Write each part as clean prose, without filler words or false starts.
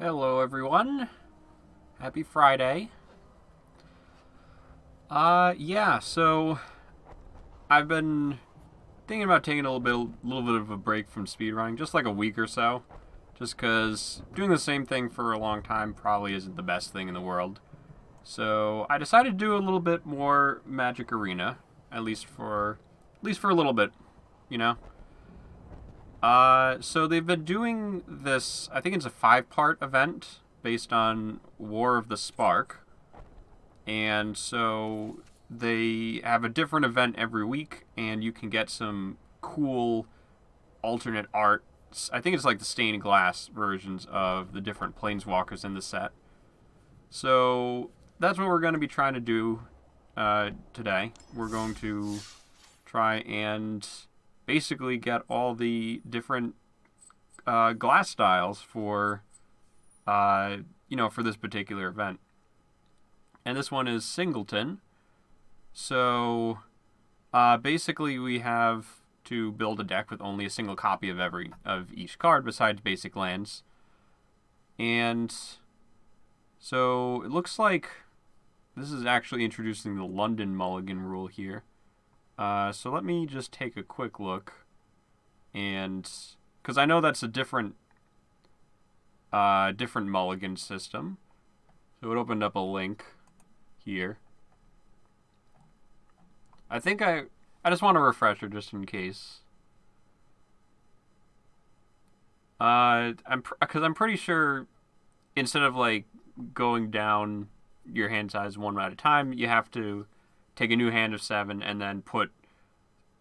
Hello everyone. Happy Friday. Yeah, so I've been thinking about taking a little bit of a break from speedrunning, just like a week or so, just because doing the same thing for a long time probably isn't the best thing in the world. So I decided to do a little bit more Magic Arena, at least for a little bit, you know. So they've been doing this. I think it's a 5-part event based on War of the Spark, and so they have a different event every week, and you can get some cool alternate art. I think it's like the stained glass versions of the different planeswalkers in the set. So that's what we're going to be trying to do today. We're going to try and basically get all the different glass styles for for this particular event. And this one is Singleton. So basically we have to build a deck with only a single copy of each card besides basic lands. And so it looks like this is actually introducing the London Mulligan rule here. So let me just take a quick look, and because I know that's a different mulligan system, so it opened up a link here. I think I just want a refresher just in case. I'm pretty sure instead of like going down your hand size one at a time, you have to take a new hand of 7 and then put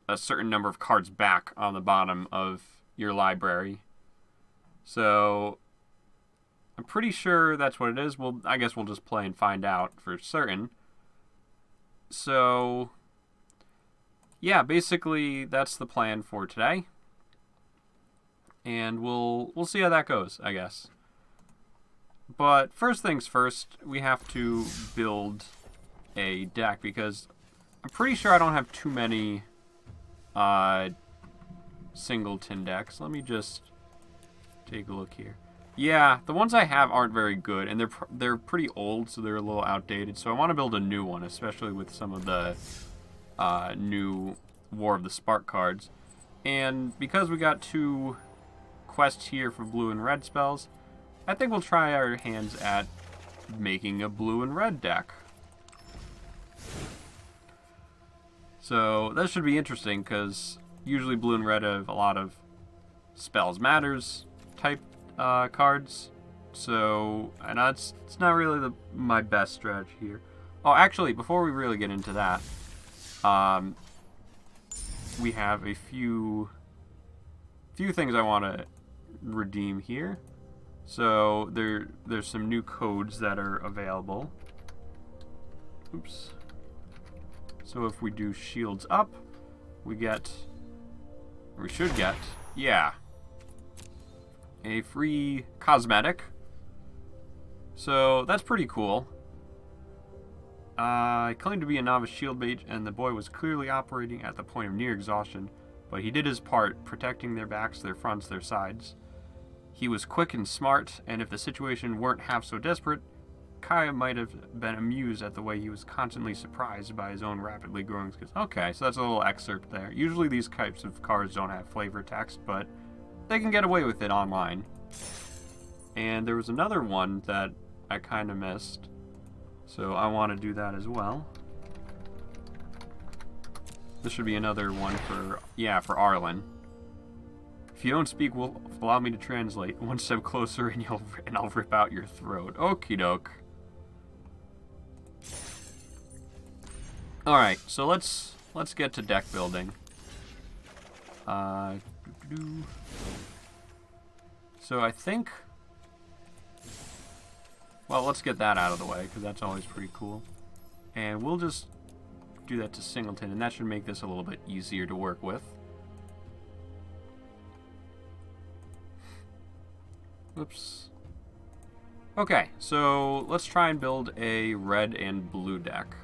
a certain number of cards back on the bottom of your library. So I'm pretty sure that's what it is. Well, I guess we'll just play and find out for certain. So yeah, basically that's the plan for today. And we'll see how that goes, I guess. But first things first, we have to build a deck because I'm pretty sure I don't have too many Singleton decks. Let me just take a look here. Yeah, the ones I have aren't very good, and they're pretty old, so they're a little outdated. So I want to build a new one, especially with some of the new War of the Spark cards. And because we got 2 quests here for blue and red spells, I think we'll try our hands at making a blue and red deck. So that should be interesting because usually blue and red have a lot of spells matters type cards. So I know it's not really my best strategy here. Oh, actually, before we really get into that, we have a few things I want to redeem here. So there's some new codes that are available. Oops. So if we do shields up, we should get, yeah, a free cosmetic. So that's pretty cool. I claimed to be a novice shield mage, and the boy was clearly operating at the point of near exhaustion, but he did his part, protecting their backs, their fronts, their sides. He was quick and smart, and if the situation weren't half so desperate, Kaya might have been amused at the way he was constantly surprised by his own rapidly growing skills. Okay, so that's a little excerpt there. Usually these types of cards don't have flavor text, but they can get away with it online. And there was another one that I kind of missed, so I want to do that as well. This should be another one for Arlen. If you don't speak, allow me to translate. One step closer and I'll rip out your throat. Okie doke. Alright, so let's get to deck building. So I think, well, let's get that out of the way because that's always pretty cool. And we'll just do that to Singleton, and that should make this a little bit easier to work with. Oops. Okay, so let's try and build a red and blue deck.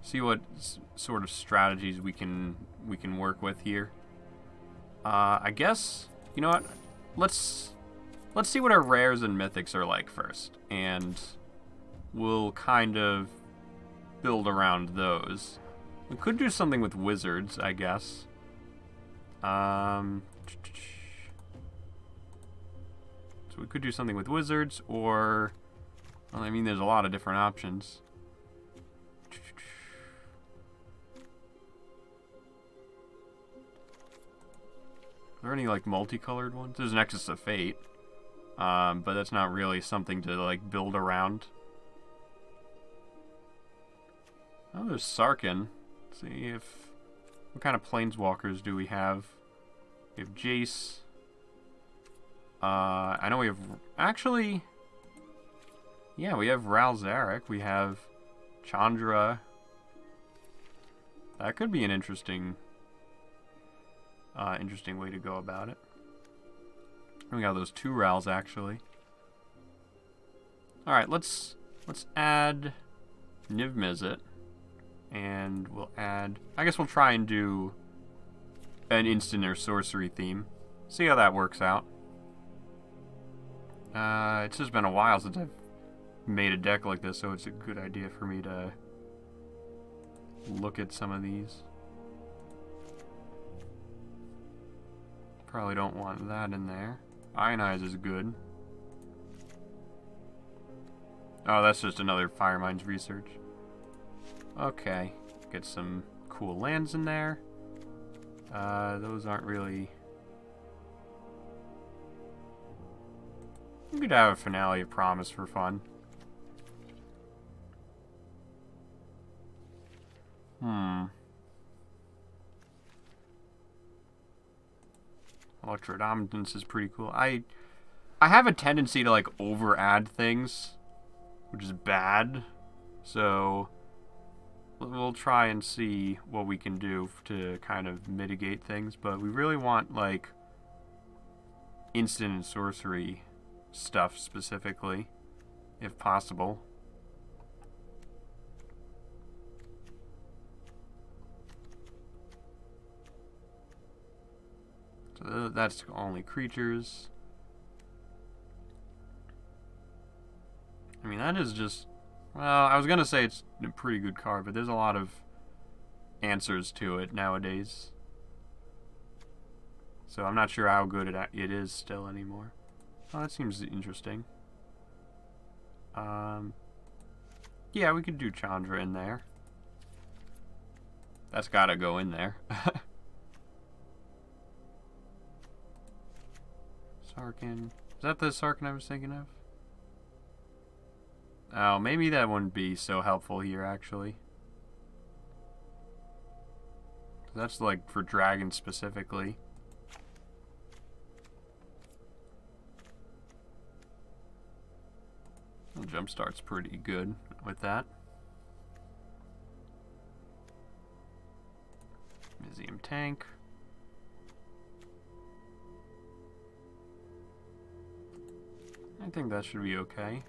See what sort of strategies we can work with here. I guess, you know what? Let's let's see what our rares and mythics are like first, and we'll kind of build around those. We could do something with wizards, I guess. So we could do something with wizards, or... Well, I mean, there's a lot of different options. Are there any, like, multicolored ones? There's Nexus of Fate. But that's not really something to, like, build around. Oh, there's Sarkin. Let's see if... What kind of planeswalkers do we have? We have Jace. I know we have... Actually... Yeah, we have Ral Zarek. We have Chandra. That could be an interesting way to go about it. We got those 2 Rals, actually. Alright, let's add Niv Mizzet. And we'll add... I guess we'll try and do an instant or sorcery theme. See how that works out. It's just been a while since I've made a deck like this, so it's a good idea for me to look at some of these. Probably don't want that in there. Ionize is good. Oh, that's just another Firemind's research. Okay, get some cool lands in there. Those aren't really... We could have a Finale of Promise for fun. Electrodominance is pretty cool. I have a tendency to, like, over-add things, which is bad. So we'll try and see what we can do to kind of mitigate things. But we really want, like, instant and sorcery stuff specifically, if possible. So that's only creatures. I mean, that is just... Well, I was going to say it's a pretty good card, but there's a lot of answers to it nowadays. So I'm not sure how good it is still anymore. Oh, that seems interesting. Yeah, we could do Chandra in there. That's got to go in there. Sarkin. Is that the Sarkin I was thinking of? Oh, maybe that wouldn't be so helpful here, actually. That's, like, for dragons specifically. Well, Jumpstart's pretty good with that. Museum Tank. I think that should be okay.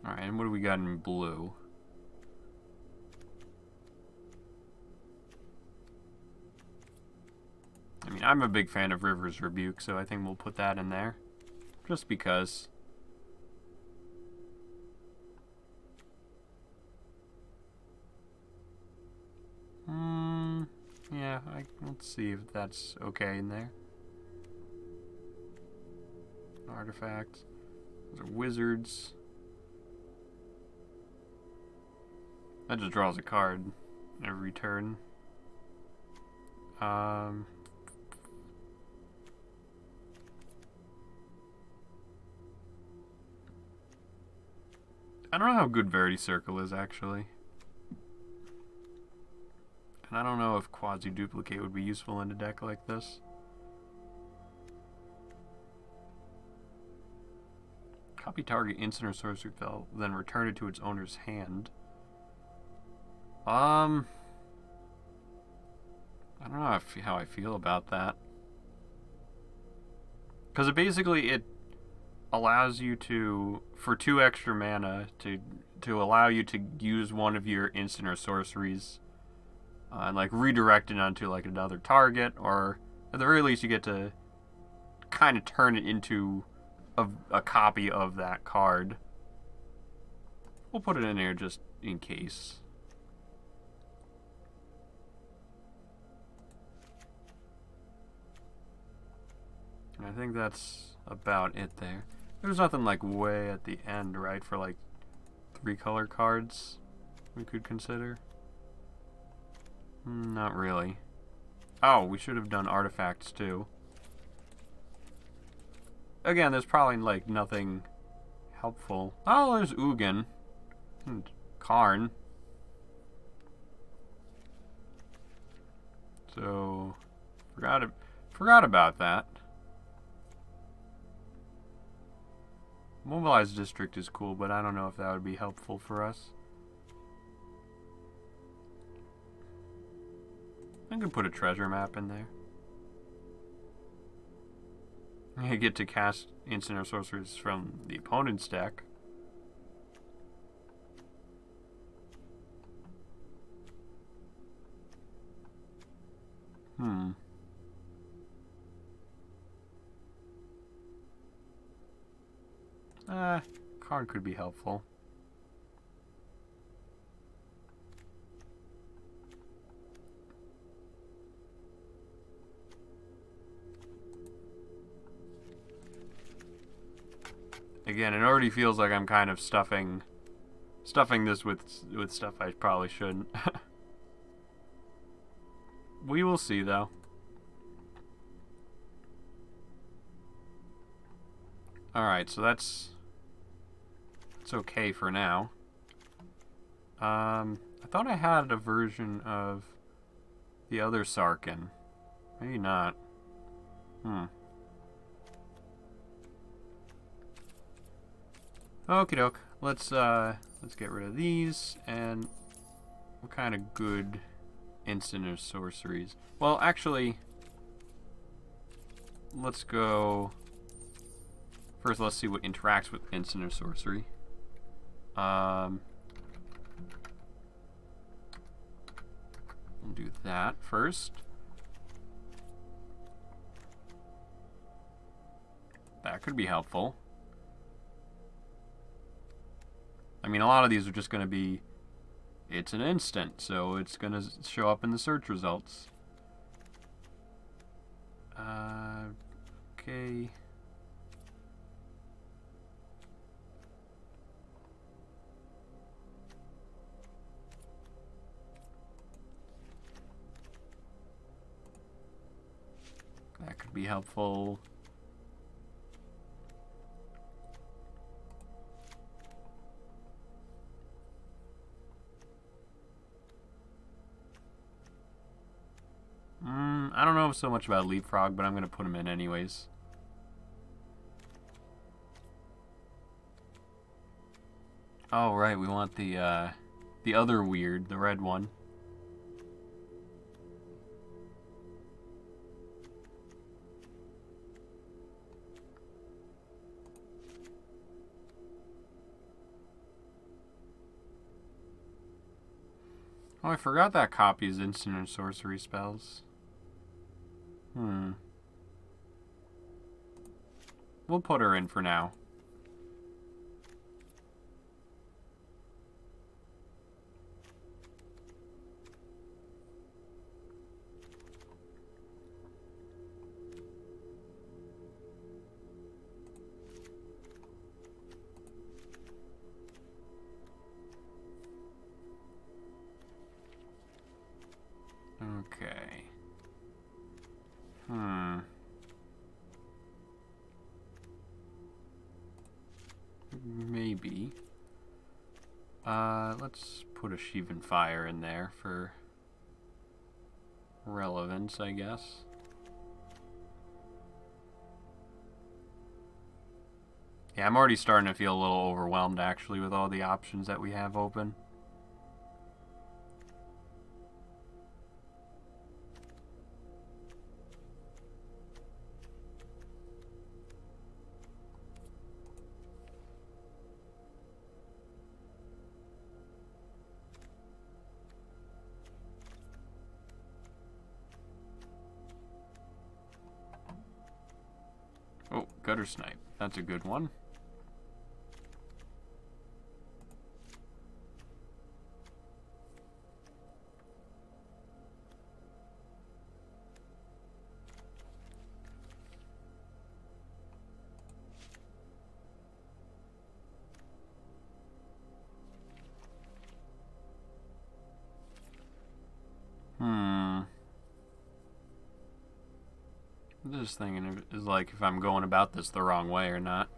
Alright, and what do we got in blue? I mean, I'm a big fan of River's Rebuke, so I think we'll put that in there. Just because. Yeah, let's see if that's okay in there. Artifacts. Those are wizards. That just draws a card every turn. I don't know how good Verity Circle is, actually. And I don't know if Quasi-Duplicate would be useful in a deck like this. Copy target instant or sorcery spell, then return it to its owner's hand. I don't know how I feel about that. Because it allows you to, for 2 extra mana, to allow you to use one of your instant or sorceries and like redirect it onto like another target, or at the very least you get to kind of turn it into a copy of that card. We'll put it in there just in case. I think that's about it there. There's nothing like way at the end, right, for like 3-color cards we could consider? Not really. Oh, we should have done artifacts too. Again, there's probably like nothing helpful. Oh, there's Ugin and Karn. So forgot about that. Mobilized district is cool, but I don't know if that would be helpful for us. I could put a treasure map in there. I get to cast instant or sorceries from the opponent's deck. Card could be helpful. Again, it already feels like I'm kind of stuffing this with stuff I probably shouldn't. We will see, though. Alright, so that's okay for now. I thought I had a version of the other Sarkin. Maybe not. Okie doke. Let's get rid of these, and what kind of good instant or sorceries? Well, actually, let's go. First, let's see what interacts with instant or sorcery. We'll do that first. That could be helpful. I mean, a lot of these are just going to be, it's an instant, so it's going to show up in the search results. Okay. That could be helpful. I don't know so much about Leapfrog, but I'm going to put him in anyways. Oh, right, we want the other weird, the red one. Oh, I forgot that copies instant and sorcery spells. We'll put her in for now. Okay. Maybe. Let's put a Sheevan Fire in there for relevance, I guess. Yeah, I'm already starting to feel a little overwhelmed, actually, with all the options that we have open. Oh, gutter snipe. That's a good one. Just thinking is like if I'm going about this the wrong way or not.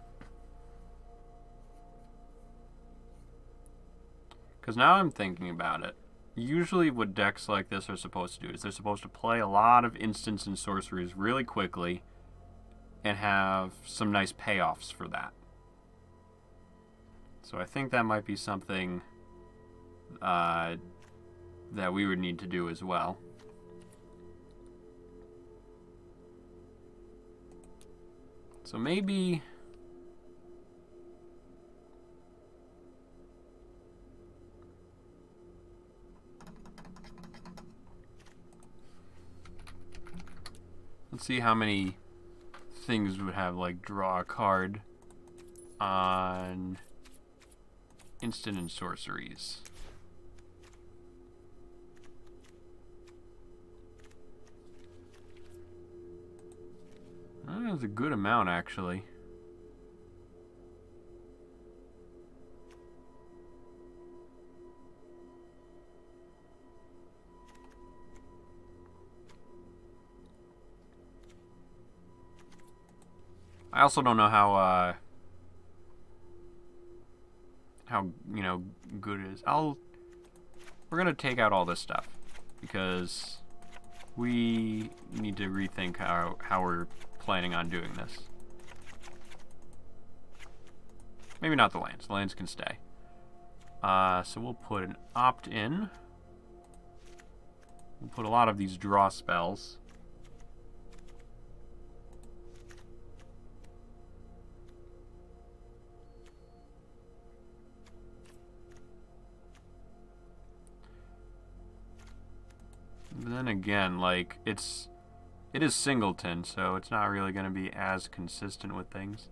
Because now I'm thinking about it. Usually what decks like this are supposed to do is they're supposed to play a lot of instants and sorceries really quickly and have some nice payoffs for that. So I think that might be something that we would need to do as well. So maybe... let's see how many things would have, like, draw a card on instant and sorceries. That's a good amount, actually. I also don't know how you know, good it is. We're gonna take out all this stuff because we need to rethink how we're planning on doing this. Maybe not the lands. The lands can stay. So we'll put an opt-in. We'll put a lot of these draw spells. But then again, like, it is singleton, so it's not really going to be as consistent with things.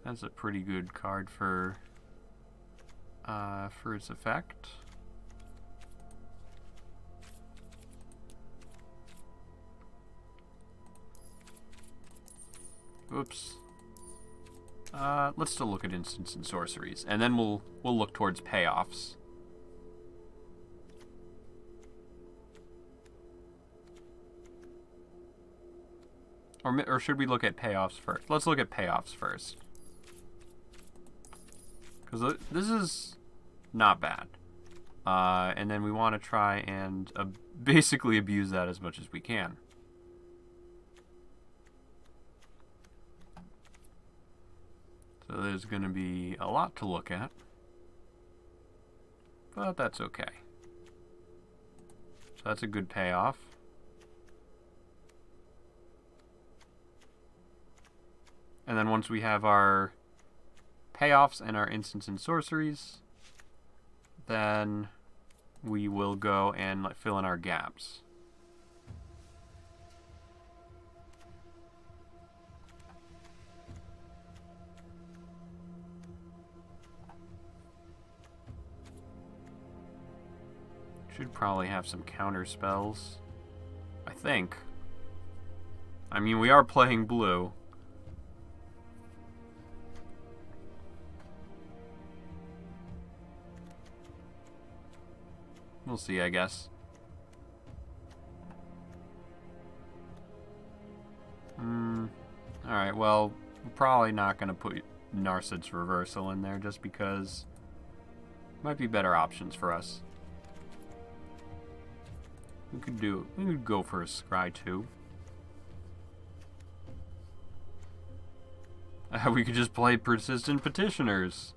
That's a pretty good card for its effect. Oops. Let's still look at instants and sorceries, and then we'll look towards payoffs. Or should we look at payoffs first? Let's look at payoffs first. Because this is not bad. And then we want to try and basically abuse that as much as we can. So there's going to be a lot to look at. But that's okay. So that's a good payoff. And then once we have our payoffs and our instants and sorceries, then we will go and fill in our gaps. Should probably have some counter spells, I think. I mean, we are playing blue. We'll see, I guess. Alright, well, we're probably not going to put Narset's Reversal in there just because might be better options for us. We could go for a scry too. We could just play persistent petitioners.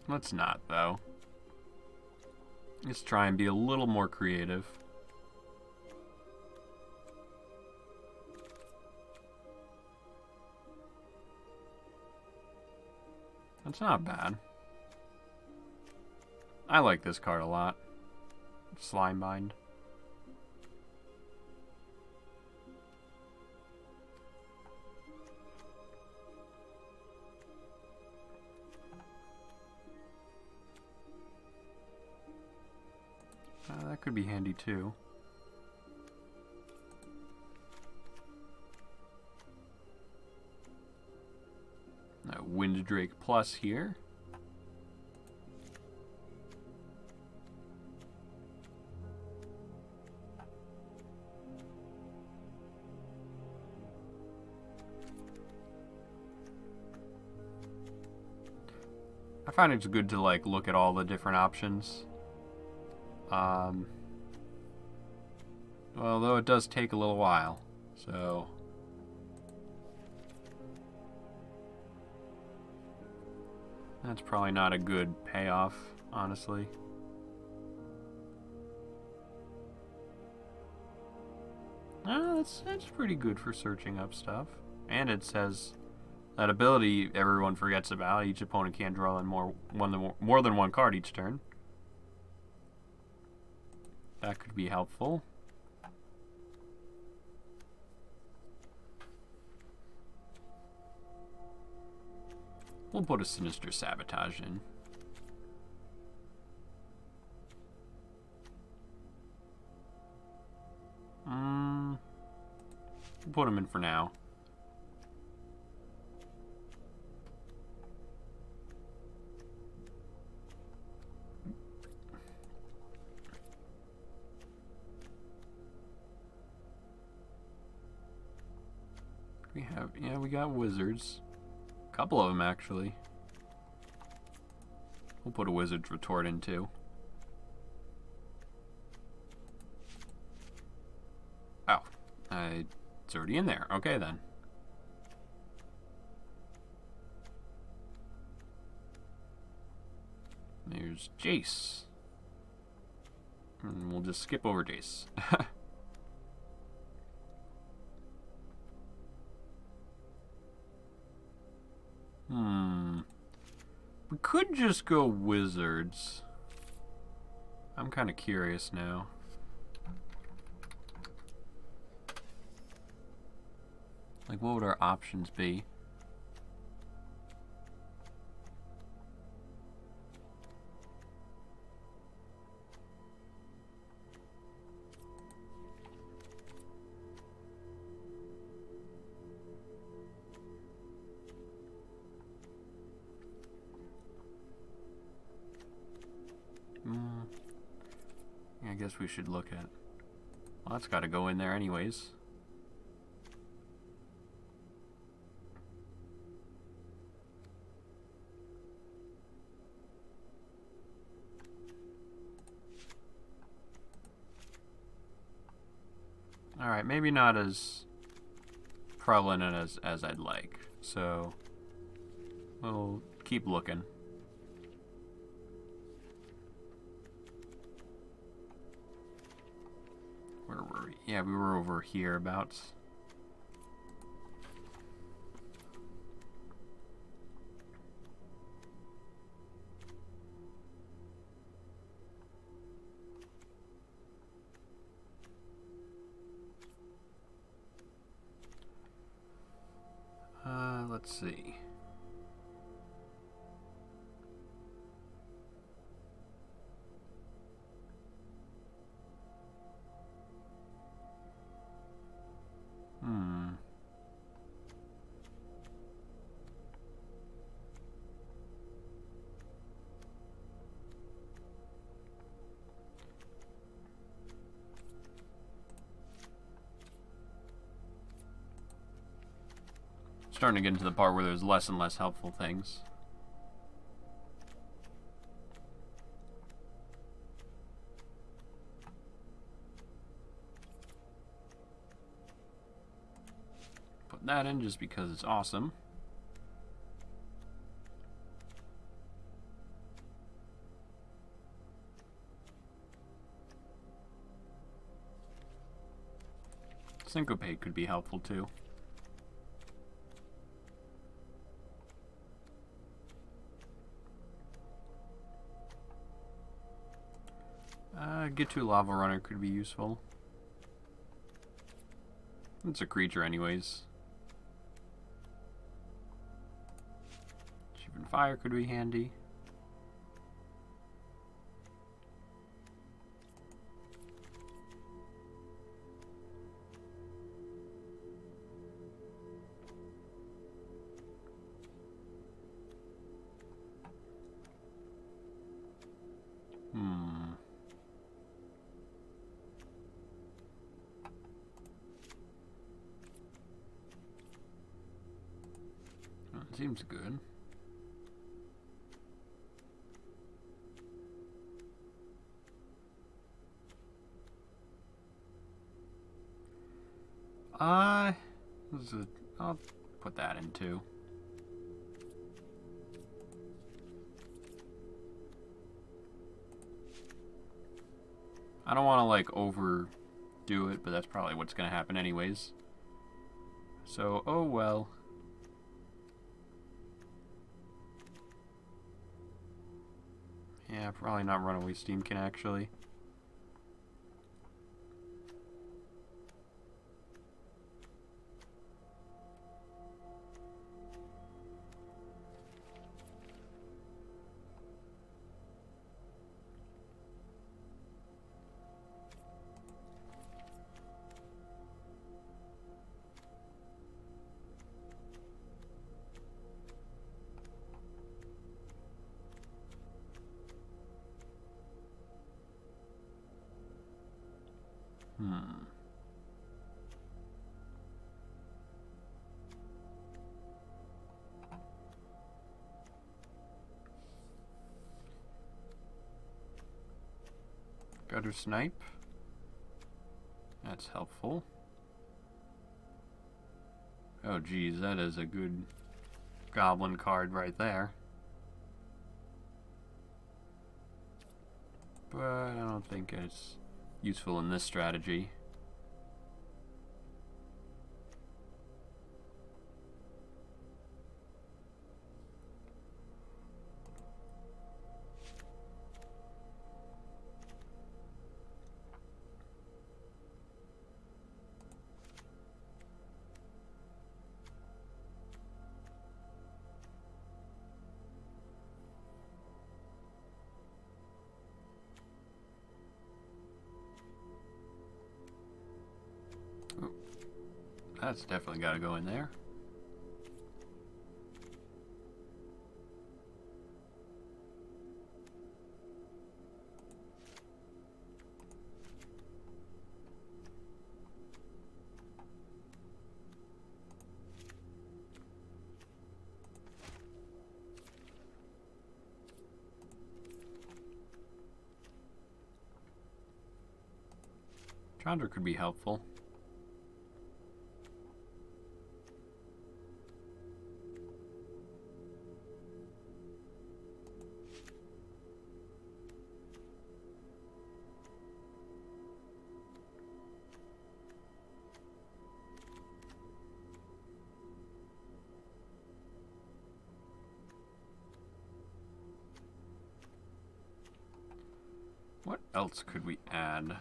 Let's not, though. Let's try and be a little more creative. That's not bad. I like this card a lot. Slimebind. That could be handy too. Wind Drake Plus here. I find it's good to like look at all the different options. Although it does take a little while, so that's probably not a good payoff, honestly. That's pretty good for searching up stuff. And it says that ability everyone forgets about. Each opponent can't draw in more than one card each turn. That could be helpful. We'll put a Sinister Sabotage in. We'll put him in for now. We got wizards. A couple of them, actually. We'll put a wizard's retort in, too. Oh. It's already in there. Okay, then. There's Jace. And we'll just skip over Jace. We could just go wizards. I'm kind of curious now. Like, what would our options be? I guess we should look at... Well, that's got to go in there anyways. Alright, maybe not as prevalent as I'd like. So, we'll keep looking. Where were we? Yeah, we were over hereabouts. Let's see. Starting to get into the part where there's less and less helpful things. put that in just because it's awesome. Syncopate could be helpful too. Get to Lava Runner could be useful. It's a creature anyways. Shivan Fire could be handy. Seems good. I'll put that in too. I don't want to like overdo it, but that's probably what's going to happen anyways. So, oh well. Yeah, probably not Runaway Steamkin actually. Gutter Snipe. That's helpful. Oh geez, that is a good goblin card right there. But I don't think it's useful in this strategy. That's definitely got to go in there. Chandra could be helpful. What else could we add?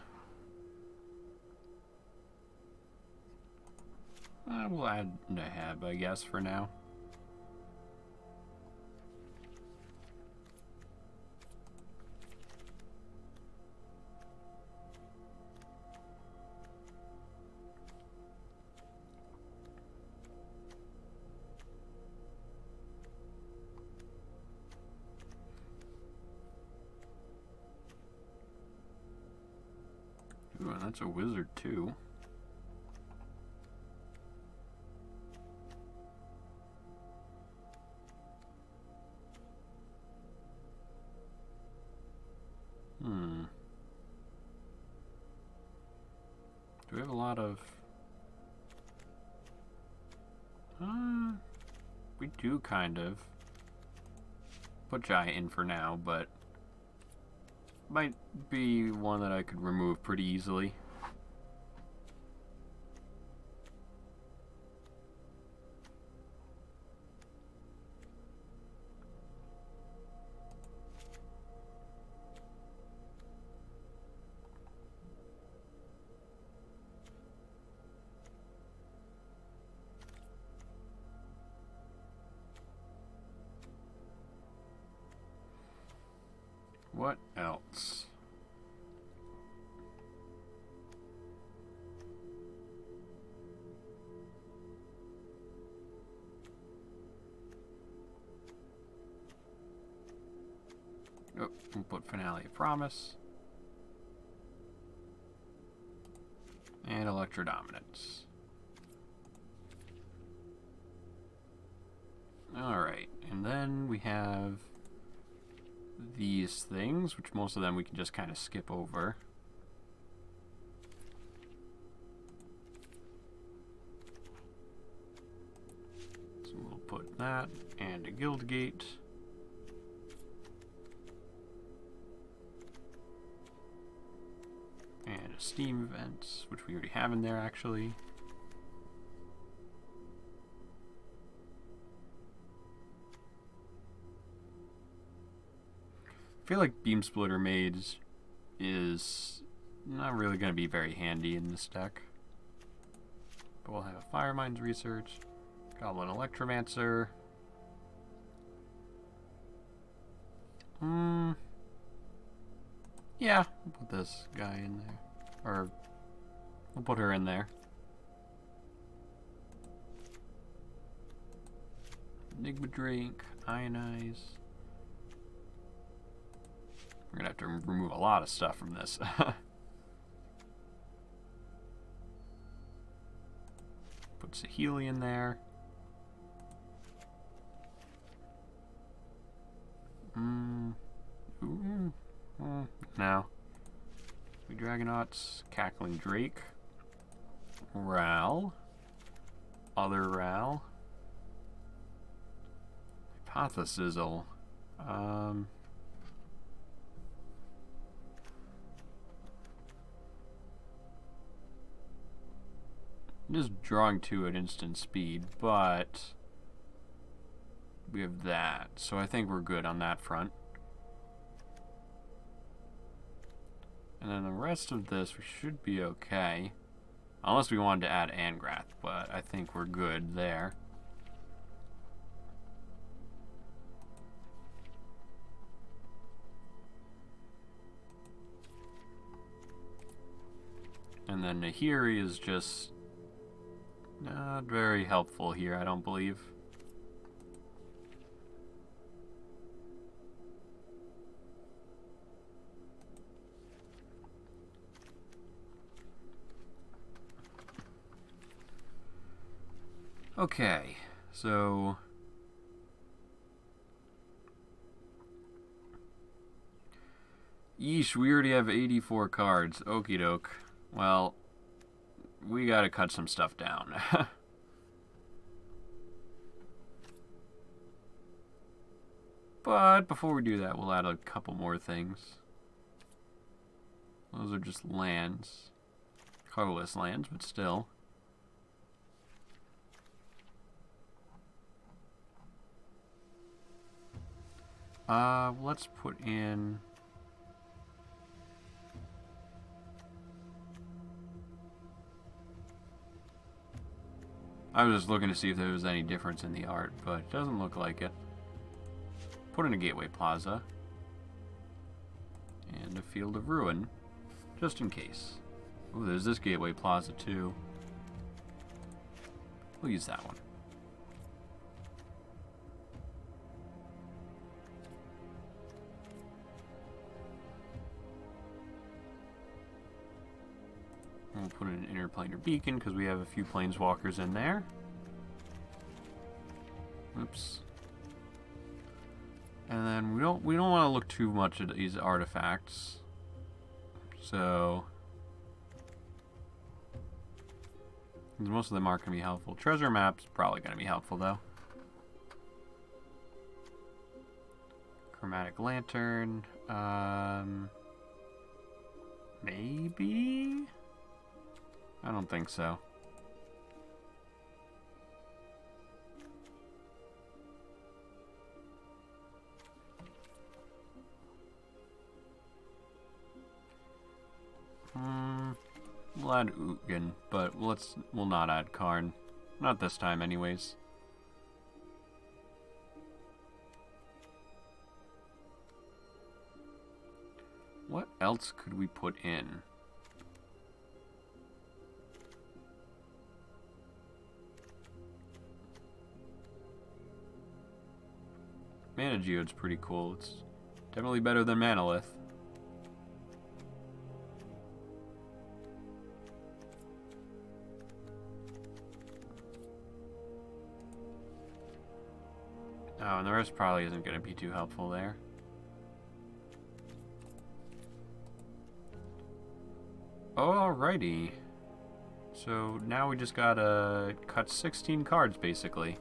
We'll add Nahab, I guess, for now. Ooh, and that's a wizard too. Do we have a lot of... We do kind of. Put Giant in for now, but might be one that I could remove pretty easily. What else? Oh, we'll put Finale of Promise. And Electrodominance. Alright, and then we have these things, which most of them we can just kind of skip over. So we'll put that and a guild gate. And a Steam event, which we already have in there actually. I feel like Beam Splitter Mage is not really going to be very handy in this deck. But we'll have a Fire Mines Research, Goblin Electromancer. Yeah, we'll put this guy in there. Or, we'll put her in there. Enigma Drink, Ionize. We're gonna have to remove a lot of stuff from this. Put Saheeli in there. No. We Dragonauts, Cackling Drake, Ral, other Ral, Hypothesizzle. Just drawing 2 at instant speed, but we have that, so I think we're good on that front. And then the rest of this, we should be okay. Unless we wanted to add Angrath, but I think we're good there. And then Nahiri is just not very helpful here, I don't believe. Okay, so yeesh, we already have 84 cards. Okie doke. Well, we gotta cut some stuff down. But before we do that, we'll add a couple more things. Those are just lands. Colorless lands, but still. Let's put in... I was just looking to see if there was any difference in the art, but it doesn't look like it. Put in a Gateway Plaza. And a Field of Ruin, just in case. Oh, there's this Gateway Plaza too. We'll use that one. We'll put in an Interplanar Beacon because we have a few Planeswalkers in there. Oops. And then we don't want to look too much at these artifacts. So Most of them aren't going to be helpful. Treasure map's probably going to be helpful, though. Chromatic lantern. Maybe? I don't think so. We'll add Ugin, but we'll not add Karn. Not this time, anyways. What else could we put in? Mana Geode's pretty cool. It's definitely better than Manalith. Oh, and the rest probably isn't going to be too helpful there. Alrighty. So now we just gotta cut 16 cards, basically.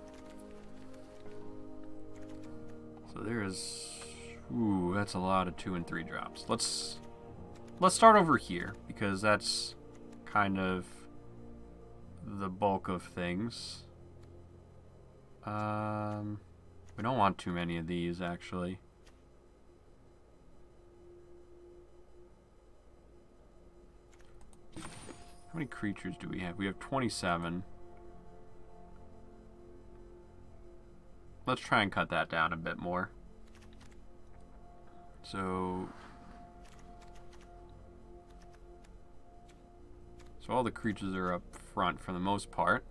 So there's... Ooh, that's a lot of 2 and 3 drops. Let's start over here, because that's kind of the bulk of things. We don't want too many of these, actually. How many creatures do we have? We have 27. Let's try and cut that down a bit more. So all the creatures are up front for the most part.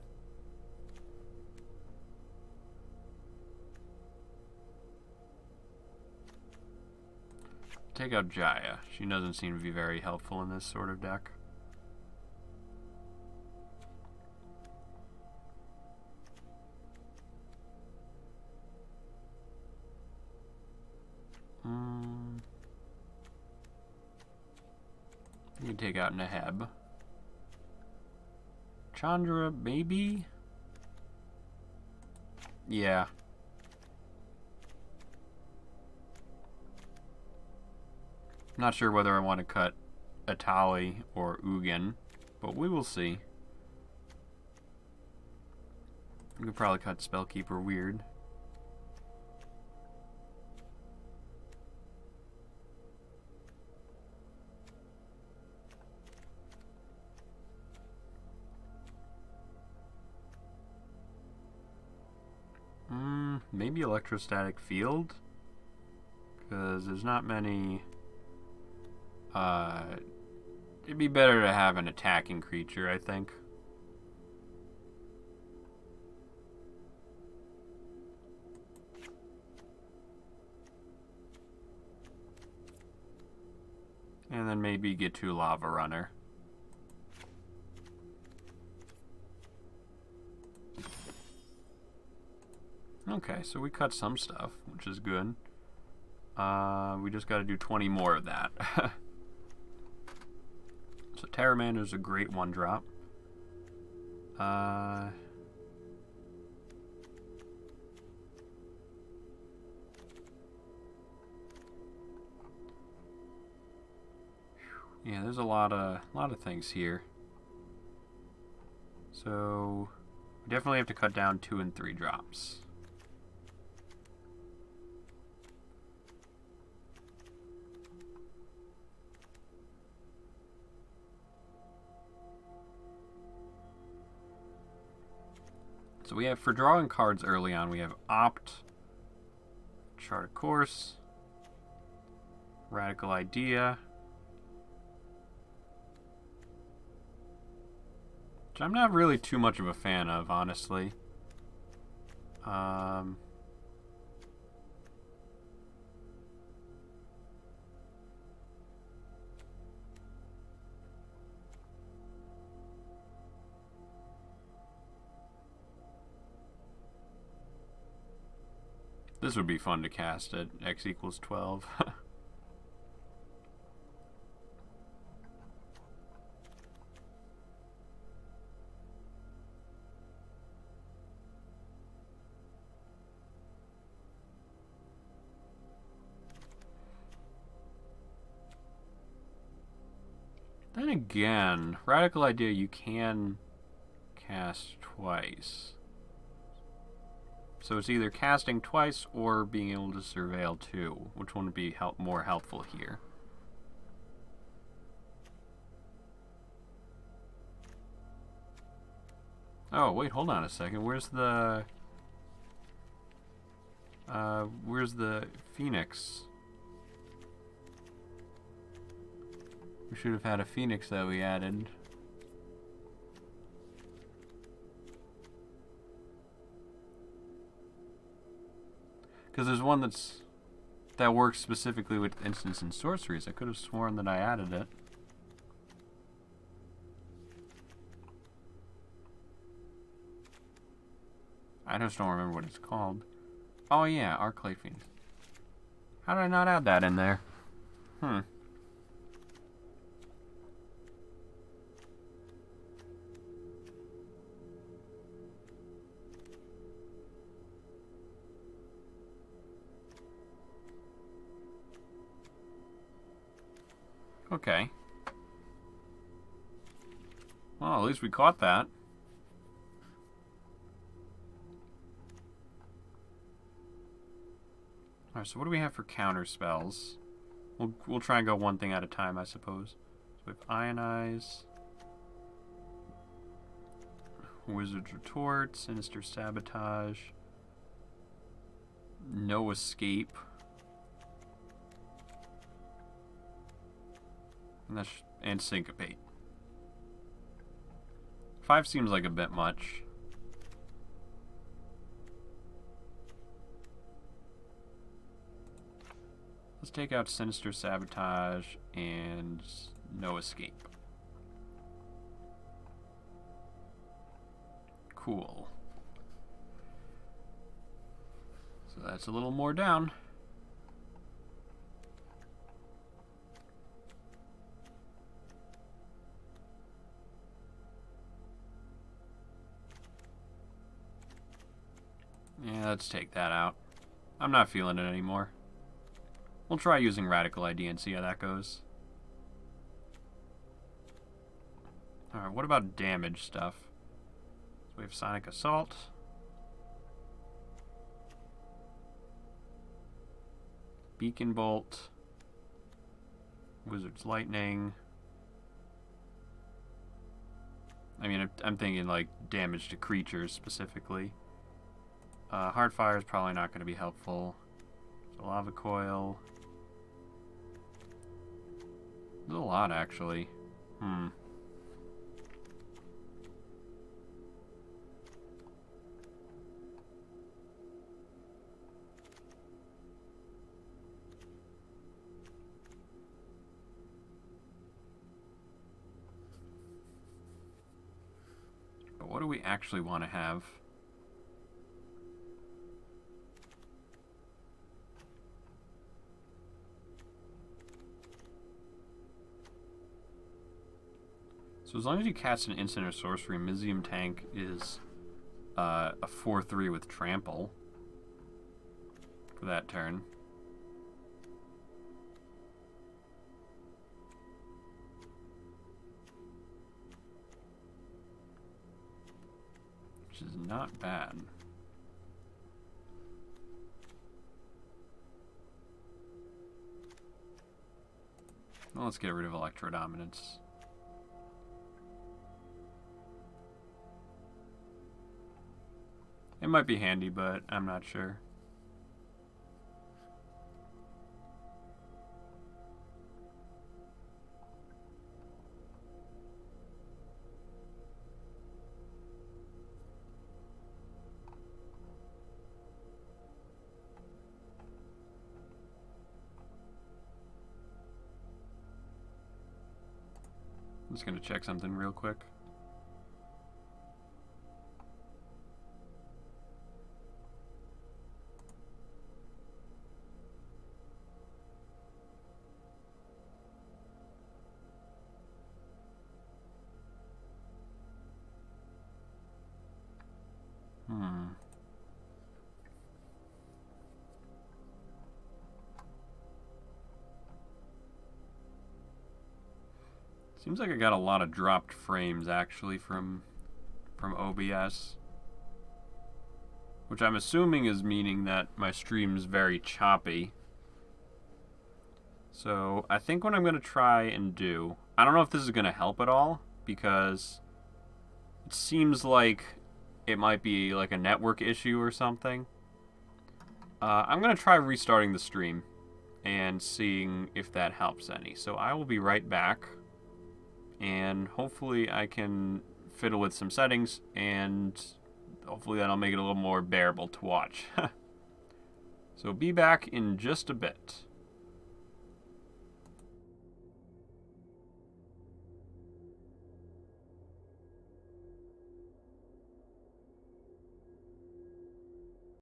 Take out Jaya. She doesn't seem to be very helpful in this sort of deck. You can take out Neheb. Chandra, maybe? Yeah. Not sure whether I want to cut Atali or Ugin, but we will see. We could probably cut Spellkeeper Weird. Maybe Electrostatic Field? Because there's not many... it'd be better to have an attacking creature, I think. And then maybe get to Lava Runner. Okay, so we cut some stuff, which is good. We just got to do 20 more of that. So Terramander is a great one-drop. Yeah, there's a lot of things here. So we definitely have to cut down 2 and 3 drops. So we have, for drawing cards early on, we have Opt, Chart of Course, Radical Idea, which I'm not really too much of a fan of, honestly. This would be fun to cast at x equals 12. Then again, Radical Idea you can cast twice. So it's either casting twice or being able to surveil too. Which one would be more helpful here? Oh, wait, hold on a second. Where's the Phoenix? We should have had a Phoenix that we added. Because there's one that works specifically with instants and sorceries. I could have sworn that I added it. I just don't remember what it's called. Oh yeah, Arclight Phoenix. How did I not add that in there? Okay. Well, at least we caught that. Alright, so what do we have for counter spells? We'll try and go one thing at a time, I suppose. So we have Ionize, Wizard's Retort, Sinister Sabotage, No Escape. And Syncopate. 5 seems like a bit much. Let's take out Sinister Sabotage and No Escape. Cool. So that's a little more down. Yeah, let's take that out. I'm not feeling it anymore. We'll try using Radical ID and see how that goes. Alright, what about damage stuff? So we have Sonic Assault. Beacon Bolt. Wizard's Lightning. I mean, I'm thinking like damage to creatures specifically. Hardfire is probably not going to be helpful. So Lava Coil. There's a lot, actually. But what do we actually want to have? So as long as you cast an instant or sorcery, Mizium Tank is a 4/3 with Trample for that turn. Which is not bad. Well, let's get rid of Electrodominance. It might be handy, but I'm not sure. I'm just going to check something real quick. Seems like I got a lot of dropped frames actually from OBS, which I'm assuming is meaning that my stream's very choppy. So I think what I'm going to try and do, I don't know if this is going to help at all, because it seems like it might be like a network issue or something. I'm going to try restarting the stream and seeing if that helps any. So I will be right back, and hopefully I can fiddle with some settings, and hopefully that'll make it a little more bearable to watch. So be back in just a bit.